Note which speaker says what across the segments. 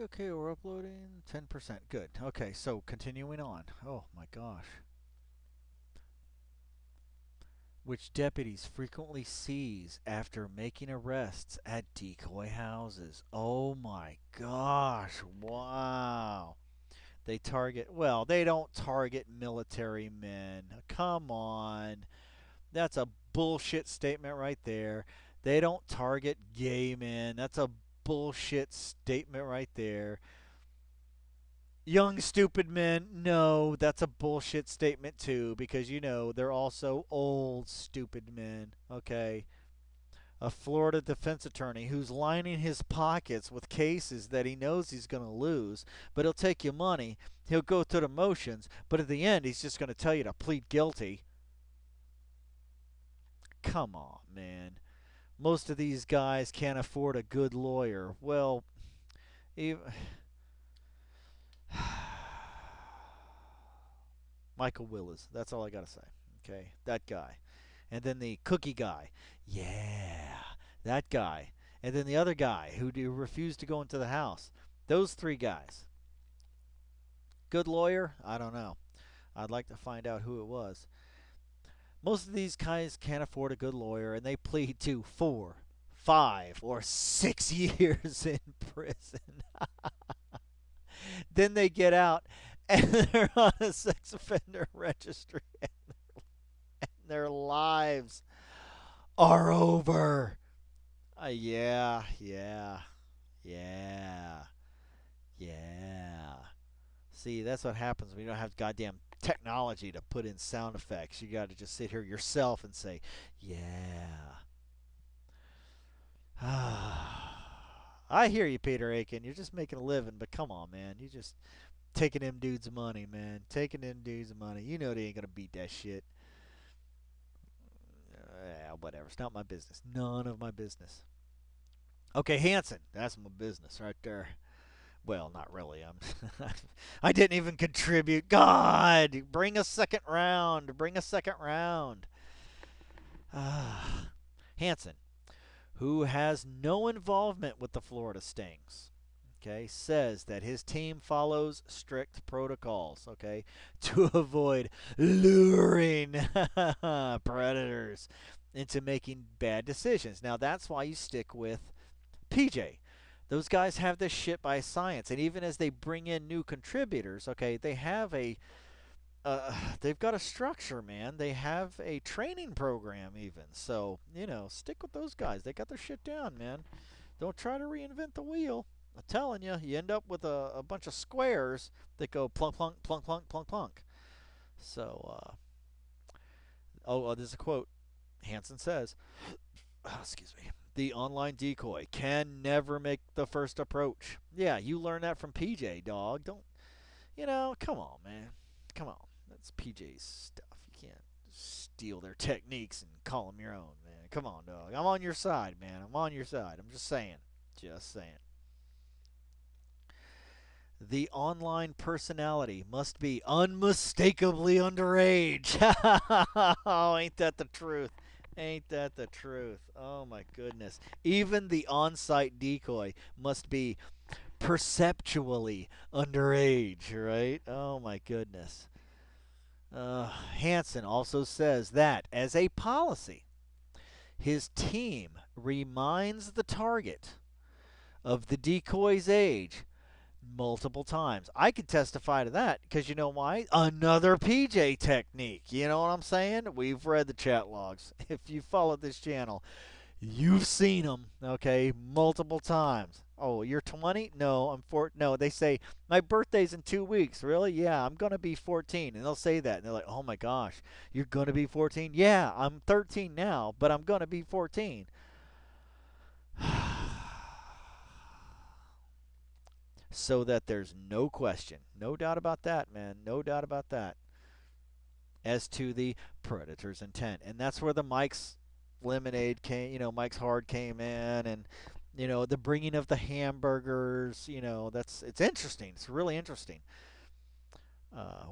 Speaker 1: Okay, we're uploading 10%. Good. Okay, so continuing on. Oh my gosh. Which deputies frequently seize after making arrests at decoy houses. Oh my gosh. Wow. They target, well, they don't target military men. Come on. That's a bullshit statement right there. They don't target gay men. That's a bullshit statement right there. Young stupid men, no, that's a bullshit statement too, because they're also old stupid men. Okay, a Florida defense attorney who's lining his pockets with cases that he knows he's going to lose, but he'll take your money. He'll go through the motions, but at the end, he's just going to tell you to plead guilty. Come on, man. Most of these guys can't afford a good lawyer. Well, even Michael Willis. That's all I got to say. Okay, that guy. And then the cookie guy. Yeah, that guy. And then the other guy who refused to go into the house. Those three guys. Good lawyer? I don't know. I'd like to find out who it was. Most of these guys can't afford a good lawyer, and they plead to 4, 5, or 6 years in prison. Then they get out and they're on a sex offender registry, and their lives are over. Yeah, yeah, yeah, yeah. See, that's what happens when you don't have goddamn technology to put in sound effects. You got to just sit here yourself and say, yeah. I hear you, Peter Aiken. You're just making a living, but come on, man. You just taking them dudes' money, man. Taking them dudes' money. You know they ain't gonna beat that shit. Yeah, whatever. It's not my business. None of my business. Okay, Hanson. That's my business right there. Well, not really. I didn't even contribute. God, bring a second round. Bring a second round. Hanson, who has no involvement with the Florida Stings, okay, says that his team follows strict protocols, okay, to avoid luring predators into making bad decisions. Now, that's why you stick with PJ. Those guys have this shit by science, and even as they bring in new contributors, okay, they've got a structure, man. They have a training program, even. So stick with those guys. They got their shit down, man. Don't try to reinvent the wheel. I'm telling you, you end up with a bunch of squares that go plunk, plunk, plunk, plunk, plunk, plunk. So, there's a quote. Hansen says, excuse me, the online decoy can never make the first approach. Yeah, you learn that from PJ, dog. Don't, come on, man. Come on. That's PJ's stuff. You can't steal their techniques and call them your own, man. Come on, dog. I'm on your side, man. I'm on your side. I'm just saying. Just saying. The online personality must be unmistakably underage. Oh, ain't that the truth? Ain't that the truth? Oh my goodness. Even the on site decoy must be perceptually underage, right? Oh my goodness. Hansen also says that, as a policy, his team reminds the target of the decoy's age multiple times. I could testify to that because you know why? Another PJ technique. You know what I'm saying? We've read the chat logs. If you follow this channel, you've seen them, okay, multiple times. Oh, you're 20? No, I'm 4. No, they say, my birthday's in 2 weeks. Really? Yeah, I'm going to be 14. And they'll say that. And they're like, oh my gosh, you're going to be 14? Yeah, I'm 13 now, but I'm going to be 14. So that there's no question, no doubt about that, man, no doubt about that, as to the predator's intent. And that's where the Mike's Lemonade came, Mike's Hard came in, and the bringing of the hamburgers, it's interesting. It's really interesting.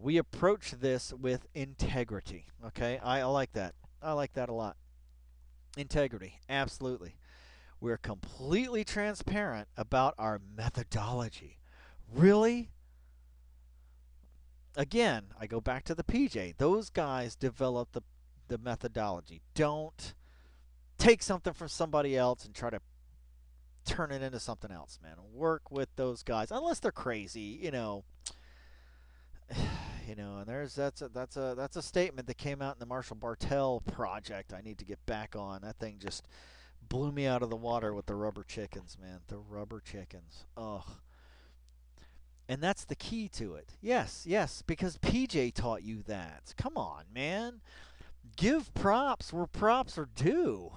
Speaker 1: We approach this with integrity. Okay, I like that. I like that a lot. Integrity, absolutely. We're completely transparent about our methodology. Really? Again, I go back to the PJ. Those guys developed the methodology. Don't take something from somebody else and try to turn it into something else, man. Work with those guys, unless they're crazy, and that's a statement that came out in the Marshall Bartell project. I need to get back on. That thing just blew me out of the water with the rubber chickens, man. The rubber chickens. Ugh. And that's the key to it. Yes, yes, because PJ taught you that. Come on, man. Give props where props are due.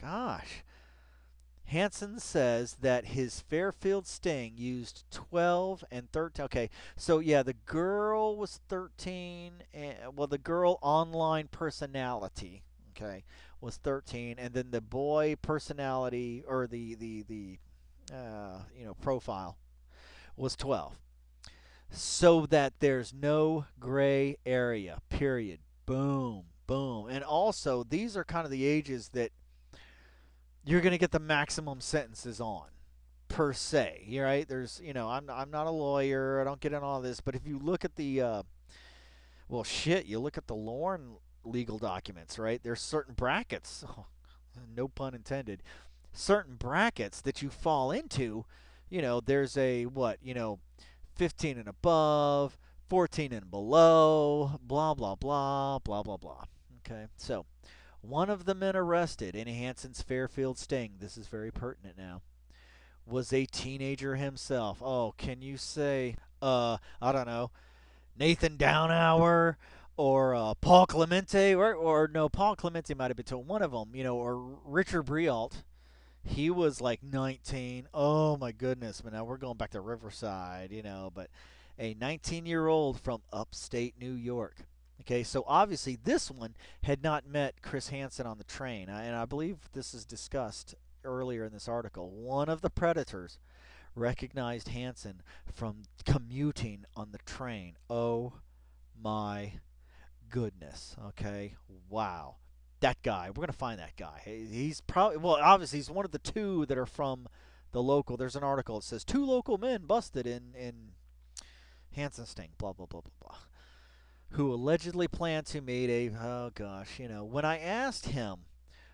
Speaker 1: Gosh. Hansen says that his Fairfield Sting used 12 and 13. Okay, so yeah, the girl was 13. Well, the girl online personality, okay, was 13, and then the boy personality or the profile was 12. So that there's no gray area. Period. Boom, boom. And also, these are kind of the ages that you're going to get the maximum sentences on per se. You're right. I'm not a lawyer. I don't get in all this, but if you look at well, shit, you look at the Lorne legal documents, right? There's certain brackets. No pun intended. Certain brackets that you fall into. There's a what? 15 and above, 14 and below, blah blah blah, blah blah blah. Okay, so one of the men arrested in Hanson's Fairfield sting, this is very pertinent now, was a teenager himself. Oh, can you say, I don't know, Nathan Downhour or Paul Clemente, or no, Paul Clemente might have been told one of them, or Richard Brialt. He was like 19. Oh my goodness, but now we're going back to Riverside. But a 19-year-old from upstate New York. Okay, so obviously this one had not met Chris Hansen on the train, and I believe this is discussed earlier in this article. One of the predators recognized Hansen from commuting on the train. Oh my goodness. Okay, wow. That guy, we're going to find that guy. He's probably, well, obviously, he's one of the two that are from the local. There's an article that says two local men busted in Hansen sting, blah, blah, blah, blah, blah, who allegedly planned to meet oh gosh, when I asked him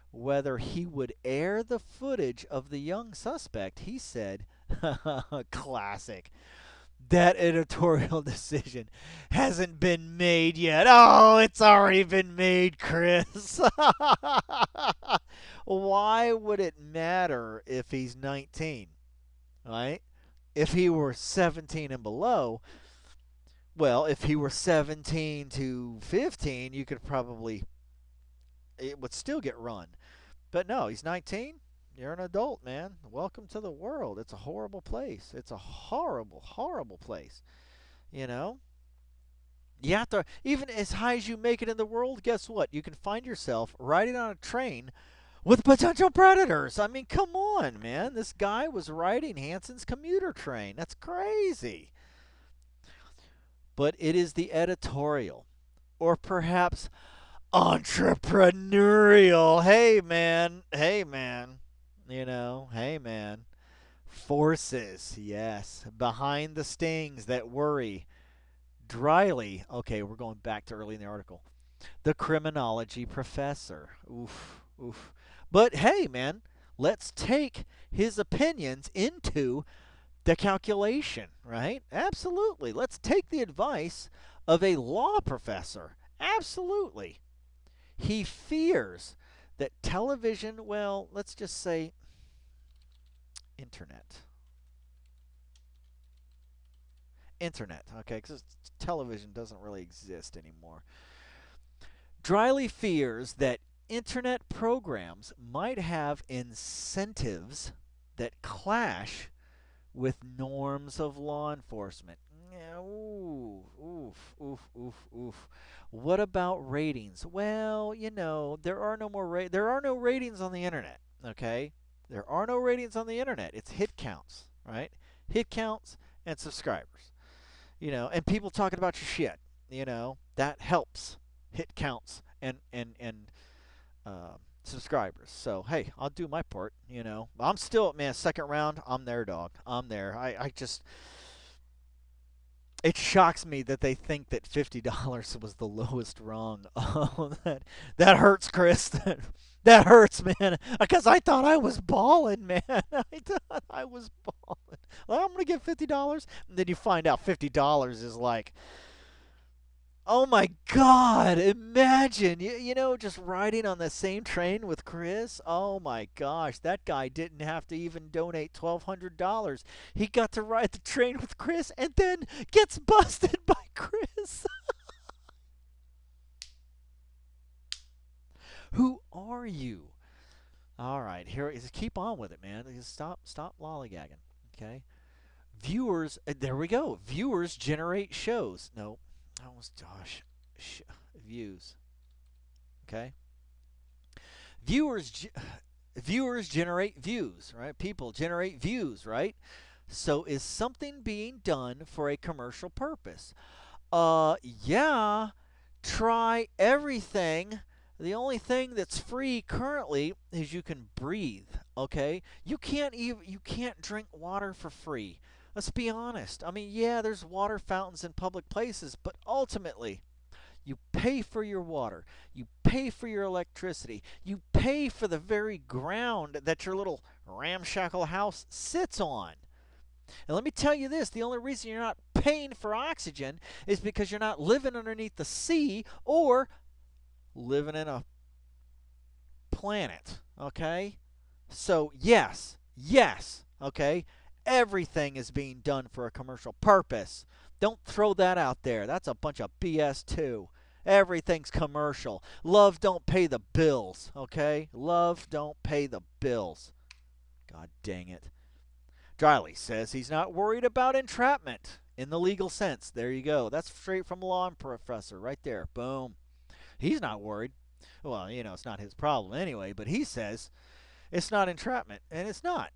Speaker 1: whether he would air the footage of the young suspect, he said, classic. That editorial decision hasn't been made yet. Oh, it's already been made, Chris. Why would it matter if he's 19, right? If he were 17 and below, well, if he were 17 to 15, you could probably, it would still get run. But no, he's 19. You're an adult, man. Welcome to the world. It's a horrible place. It's a horrible, horrible place. You know? You have to, even as high as you make it in the world, guess what? You can find yourself riding on a train with potential predators. I mean, come on, man. This guy was riding Hanson's commuter train. That's crazy. But it is the editorial, or perhaps entrepreneurial. Hey, man. Hey, man. Hey, man. Forces, yes, behind the stings that worry. Dryly, okay, we're going back to early in the article. The criminology professor. Oof, oof. But hey, man, let's take his opinions into the calculation, right? Absolutely. Let's take the advice of a law professor. Absolutely. He fears that television, well, let's just say internet. Internet, okay, because television doesn't really exist anymore. Dryly fears that internet programs might have incentives that clash with norms of law enforcement. Ooh, oof, oof, oof, oof. What about ratings? Well, there are there are no ratings on the internet, okay? There are no ratings on the internet. It's hit counts, right? Hit counts and subscribers. And people talking about your shit. That helps hit counts and subscribers. So hey, I'll do my part. I'm still, man, second round. I'm there, dog. I'm there. I just It shocks me that they think that $50 was the lowest rung. Oh, that hurts, Chris. That hurts, man. Because I thought I was balling, man. I thought I was balling. Well, I'm gonna get $50, and then you find out $50 is like, oh my God! Imagine, just riding on the same train with Chris. Oh my gosh, that guy didn't have to even donate $1,200. He got to ride the train with Chris, and then gets busted by Chris. Who are you? All right, here is. Keep on with it, man. Stop lollygagging. Okay, viewers. There we go. Viewers generate shows. No, that was Josh. Views. Okay. Viewers viewers generate views, right? People generate views, right? So is something being done for a commercial purpose? Yeah. Try everything. The only thing that's free currently is you can breathe, okay? You can't drink water for free. Let's be honest. I mean, yeah, there's water fountains in public places, but ultimately you pay for your water. You pay for your electricity. You pay for the very ground that your little ramshackle house sits on. And let me tell you this, the only reason you're not paying for oxygen is because you're not living underneath the sea or living in a planet, okay? So, yes, okay? Everything is being done for a commercial purpose. Don't throw that out there. That's a bunch of BS, too. Everything's commercial. Love don't pay the bills, okay? Love don't pay the bills. God dang it. Dryly says he's not worried about entrapment in the legal sense. There you go. That's straight from a law professor right there. Boom. He's not worried. Well, it's not his problem anyway, but he says it's not entrapment, and it's not.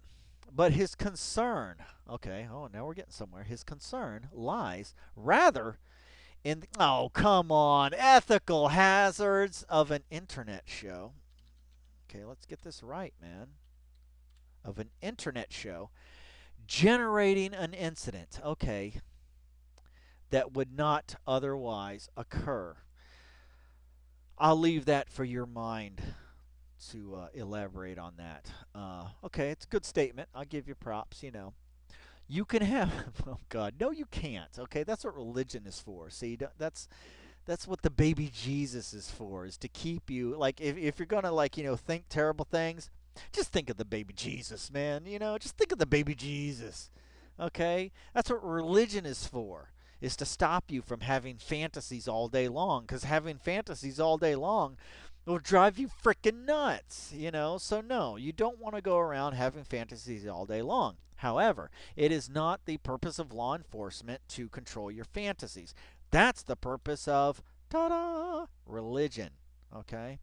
Speaker 1: But his concern, okay, now we're getting somewhere. His concern lies rather in, oh, come on, ethical hazards of an internet show. Okay, let's get this right, man. Of an internet show generating an incident, okay, that would not otherwise occur. I'll leave that for your mind to elaborate on that. Okay, it's a good statement. I'll give you props, You can have, oh God, no, you can't. Okay, that's what religion is for. See, that's what the baby Jesus is for, is to keep you, like, if you're going to, like, think terrible things, just think of the baby Jesus, man. Just think of the baby Jesus. Okay? That's what religion is for, is to stop you from having fantasies all day long, because having fantasies all day long will drive you freaking nuts. So, no, you don't want to go around having fantasies all day long. However, it is not the purpose of law enforcement to control your fantasies. That's the purpose of, ta-da, religion. Okay?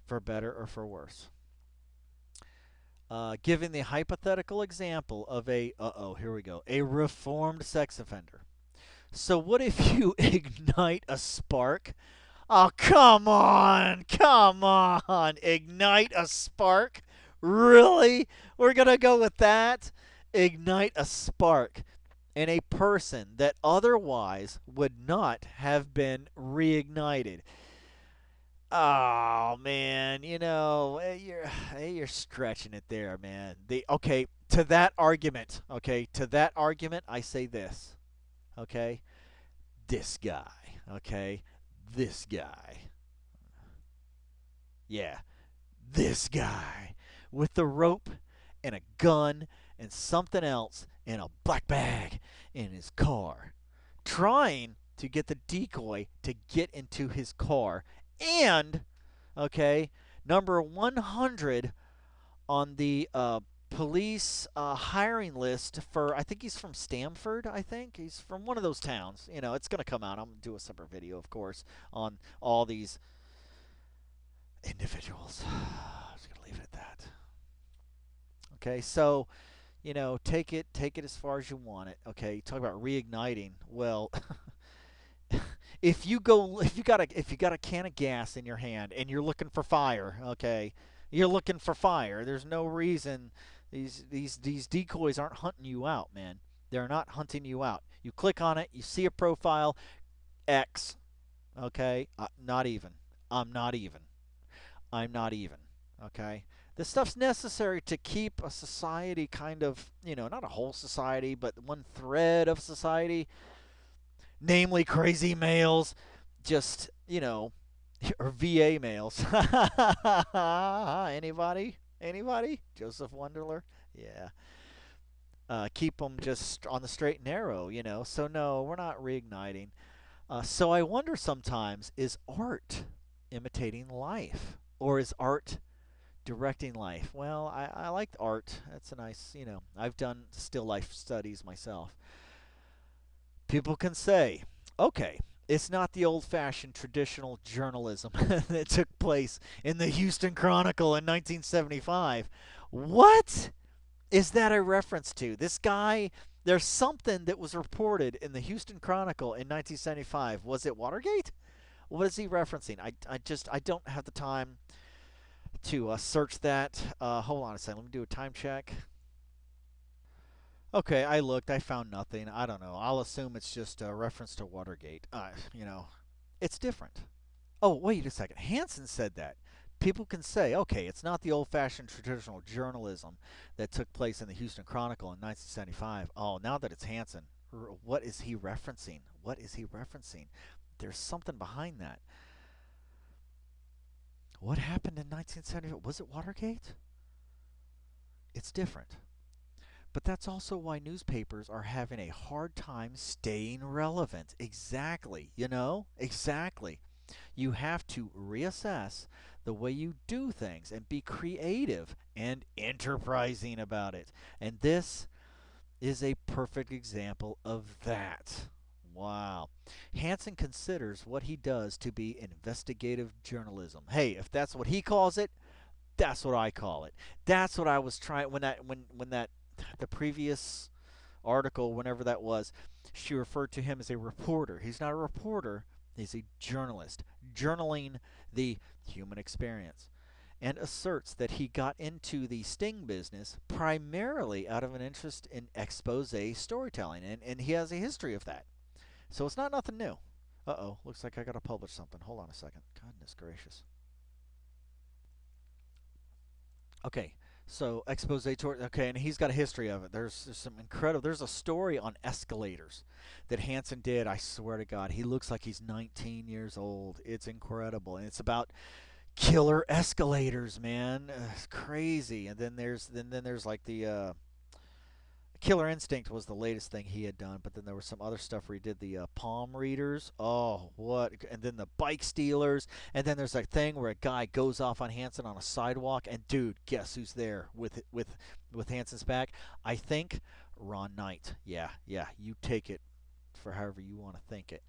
Speaker 1: For better or for worse. Giving the hypothetical example of here we go, a reformed sex offender. So what if you ignite a spark? Oh, come on, ignite a spark? Really? We're going to go with that? Ignite a spark in a person that otherwise would not have been reignited. Oh man, you're stretching it there, man. To that argument, I say this. Okay? This guy, okay? This guy. Yeah. This guy with the rope and a gun and something else in a black bag in his car, trying to get the decoy to get into his car. And, okay, number 100 on the police hiring list for, I think he's from Stamford, I think. He's from one of those towns. It's going to come out. I'm going to do a separate video, of course, on all these individuals. I'm just going to leave it at that. Okay, so, take it as far as you want it. Okay, talk about reigniting. Well, if you got a can of gas in your hand and you're looking for fire, okay, you're looking for fire. There's no reason these decoys aren't hunting you out, man. They're not hunting you out. You click on it, you see a profile, X. Okay? Not even. I'm not even. I'm not even. Okay? This stuff's necessary to keep a society kind of, not a whole society, but one thread of society, namely crazy males, just, or VA males. Anybody? Anybody? Joseph Wonderler? Yeah. Keep them just on the straight and narrow, So, no, we're not reigniting. So, I wonder sometimes, is art imitating life? Or is art directing life? Well, I liked art. That's a nice, I've done still life studies myself. People can say, okay, it's not the old fashioned traditional journalism that took place in the Houston Chronicle in 1975. What is that a reference to? This guy, there's something that was reported in the Houston Chronicle in 1975. Was it Watergate? What is he referencing? I don't have the time to search that. Hold on a second. Let me do a time check. Okay, I looked. I found nothing. I don't know. I'll assume it's just a reference to Watergate. It's different. Oh, wait a second. Hansen said that. People can say, okay, it's not the old fashioned traditional journalism that took place in the Houston Chronicle in 1975. Oh, now that it's Hansen, what is he referencing? What is he referencing? There's something behind that. What happened in 1975? Was it Watergate? It's different. But that's also why newspapers are having a hard time staying relevant. Exactly. Exactly. You have to reassess the way you do things and be creative and enterprising about it. And this is a perfect example of that. Wow. Hansen considers what he does to be investigative journalism. Hey, if that's what he calls it, that's what I call it. That's what I was trying when that the previous article, whenever that was, she referred to him as a reporter. He's not a reporter, he's a journalist, journaling the human experience, and asserts that he got into the sting business primarily out of an interest in expose storytelling, and he has a history of that. So it's not nothing new. Uh-oh, looks like I gotta publish something. Hold on a second. Goodness gracious. Okay, so expose tour. Okay, and he's got a history of it. There's some incredible. There's a story on escalators that Hansen did. I swear to God, he looks like he's 19 years old. It's incredible, and it's about killer escalators, man. It's crazy. And then there's like the Killer Instinct was the latest thing he had done, but then there was some other stuff where he did the palm readers. Oh, what? And then the bike stealers. And then there's a thing where a guy goes off on Hansen on a sidewalk, and dude, guess who's there with Hansen's back? I think Ron Knight. Yeah, yeah. You take it for however you want to think it.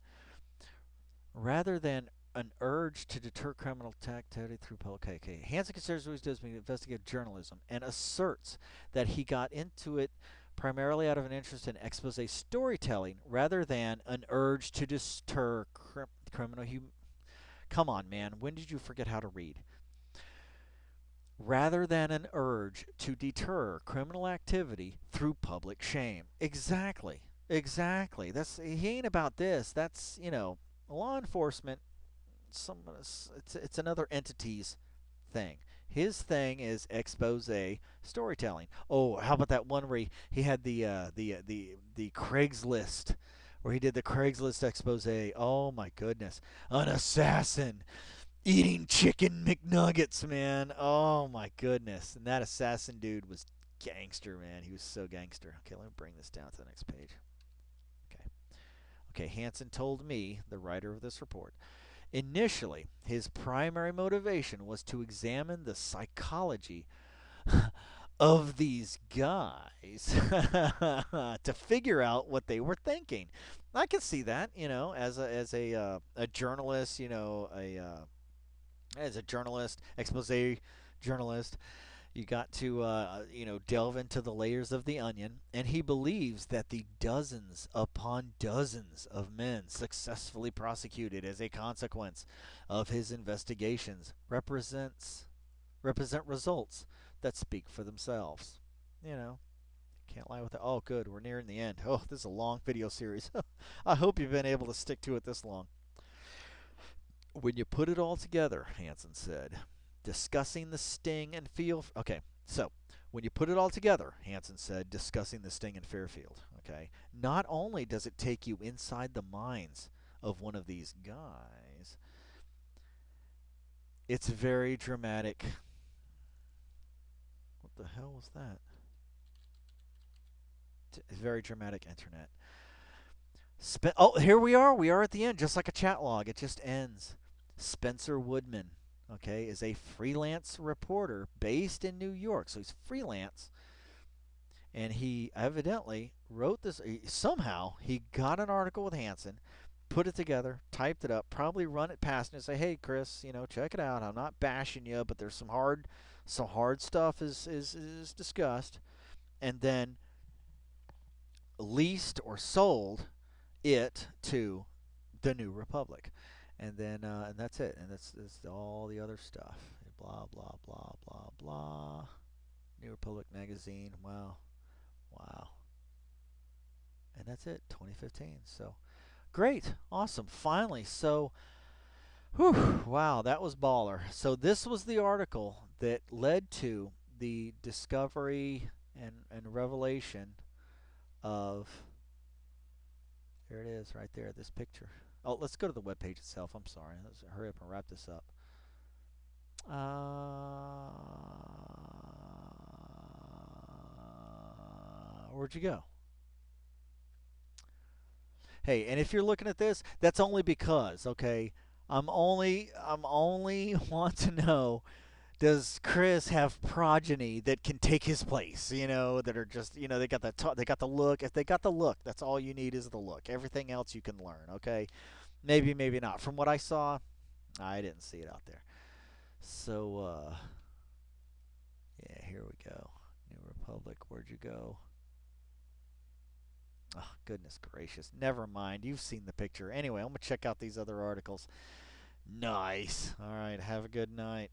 Speaker 1: Rather than an urge to deter criminal activity through public. Okay. Hansen considers what he does being investigative journalism and asserts that he got into it primarily out of an interest in expose storytelling rather than an urge to deter criminal. Come on, man. When did you forget how to read? Rather than an urge to deter criminal activity through public shame. Exactly. Exactly. He ain't about this. That's, law enforcement. It's another entity's thing. His thing is expose storytelling. Oh, how about that one where he had the Craigslist, where he did the Craigslist expose? Oh my goodness, an assassin eating chicken McNuggets, man. Oh my goodness, and that assassin dude was gangster, man. He was so gangster. Okay, let me bring this down to the next page. Okay, okay. Hansen told me, the writer of this report, initially, his primary motivation was to examine the psychology of these guys to figure out what they were thinking. I can see that, as a journalist, as a journalist, expose journalist, you got to delve into the layers of the onion, and he believes that the dozens upon dozens of men successfully prosecuted as a consequence of his investigations represent results that speak for themselves. You know, Can't lie with that. Oh, good. We're nearing the end. Oh, this is a long video series. I hope you've been able to stick to it this long. When you put it all together, Hansen said, discussing the sting and feel. Okay, so when you put it all together, Hansen said, discussing the sting in Fairfield. Okay, not only does it take you inside the minds of one of these guys, it's very dramatic. What the hell was that? It's very dramatic internet. Oh, here we are. We are at the end, just like a chat log. It just ends. Spencer Woodman, okay, is a freelance reporter based in New York. So he's freelance, and he evidently wrote this. Somehow he got an article with Hansen, put it together, typed it up, probably run it past him and say, "Hey, Chris, check it out. I'm not bashing you, but there's some hard stuff is discussed," and then leased or sold it to the New Republic, and that's it, and that's all the other stuff. Blah blah blah blah blah. New Republic magazine. Wow, wow, and that's it. 2015. So great, awesome, finally. So, whew, wow, that was baller. So this was the article that led to the discovery and revelation of. There it is, right there. This picture. Oh, let's go to the webpage itself. I'm sorry. Let's hurry up and wrap this up. Where'd you go? Hey, and if you're looking at this, that's only because, okay, I'm only want to know, does Chris have progeny that can take his place? That are just, they got they got the look. If they got the look, that's all you need is the look. Everything else you can learn, okay? Maybe, maybe not. From what I saw, I didn't see it out there. So, yeah, here we go. New Republic, where'd you go? Oh, goodness gracious. Never mind. You've seen the picture. Anyway, I'm going to check out these other articles. Nice. All right. Have a good night.